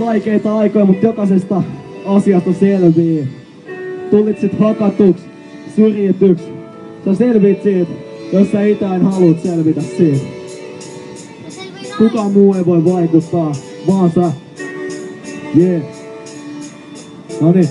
vaikeita aikoja, mutta jokaisesta asiasta selviää. Tulit sit hakatuks, syrjityks. Sä selviit siitä, jos sä itse en haluut selvitä siitä. Kukaan muu ei voi vaikuttaa, vaan sä. Yeah. Noniin.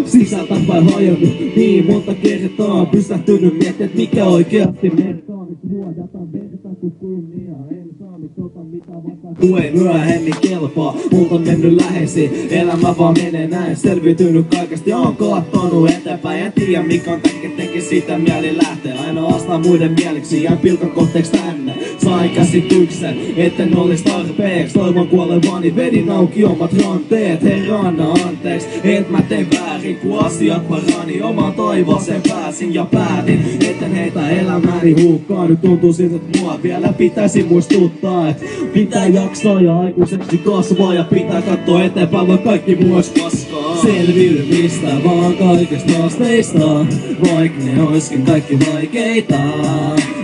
Sisältä vai hajonnut, niin monta kertaa pysähtynyt miettiä, mikä oikeasti merkkaa. Vuodataan verta kun kunnia, en saa ota mitä vaikka kun ei myöhemmin kelpaa. Multa on mennyt lähesi, elämä vaan menee näin. Selviytynyt kaikesta ja on kattonut eteenpäin. En tiedä mikä on teki sitä mieli lähtee. Aina astaa muiden mieliksi, jään pilkan kohteeksi tänne. Sain käsityksen, etten olis tarpeeksi. Toivon kuolevani, vedin auki omat ranteet. Herra anna anteeksi, et mä tein väärin kun asiat parani. Omaan taivaaseen pääsin ja päätin, etten heitä elämäni hukkaan. Nyt tuntuu siltä, että mua vielä pitäisi muistuttaa, et pitää jaksaa ja aikuiseksi kasvaa. Ja pitää katsoa eteenpäin, vaan kaikki muu ois paskaa. Selviytymistä vaan kaikesta haasteista, vaik ne oiskin kaikki vaikeita.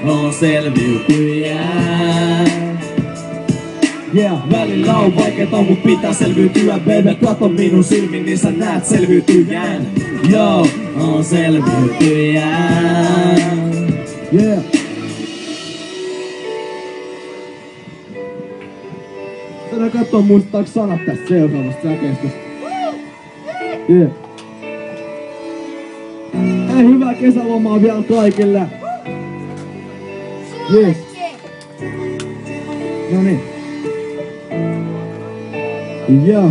On selviytyjä. Yeah, välillä on vaikeeta, mut pitää selviytyä, baby. Kato minun silmin, niin sä näet selviytyjän. Joo, on selviytyjä. Yeah. Tänään kattoo muistetaanko sanat tästä seuraavasta säkeestä. Yeah. Hei, hyvää kesälomaa vielä kaikille. Yes. Noniin. Joo.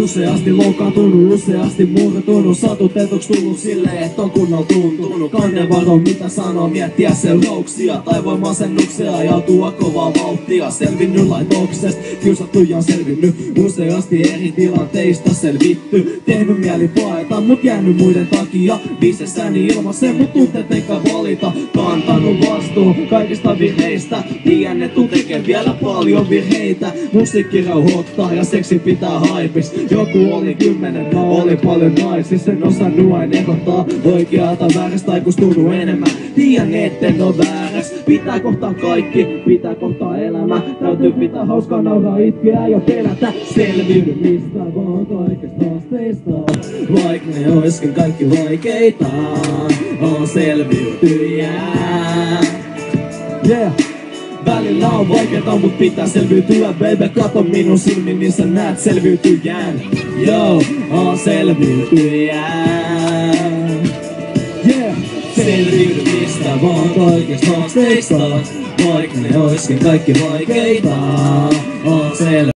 Useasti loukkaantunut, useasti murtunut. Satutetuks tullut silleen, et on kunnolla tuntunut. Kaiken varo mitä sanoo, miettiä seurauksia. Tai voi masennuksia ajautua kovaa vauhtia. Selvinnyt laitoksesta, kiusattu ja selvinnyt. Useasti eri tilanteista selvitty. Tehnyt mieli paeta, mut jäänyt muiden takia. Bisessäni ilmaisen, mut tunteet eikä valita. Kantanut vastuun kaikista virheistä. Tiedän, et tuun tekee vielä paljon virheitä. Musiikki rauhoittaa ja seksi pitää haipis. Joku oli 10, oli paljon naisissa. En osannut aina erottaa oikealta väärästä, aikustunut enemmän. Tiedän etten oo vääräs. Pitää kohtaa kaikki, pitää kohtaa elämä. Täytyy pitää hauskaa, nauraa, itkeä ja pelätä. Selviytymistä vaan kaikesta haasteista, vaik ne oiskin kaikki vaikeita. On selviytyjä. Yeah. Välillä on vaikeeta, mut pitää selviytyä, baby. Kato minun silmin, niin sä näet selviytyjän. Joo, on selviytyjä. Yeah. Selviytymistä vaan kaikesta haasteista, vaik ne oiskin kaikki vaikeita. On selviytyjä.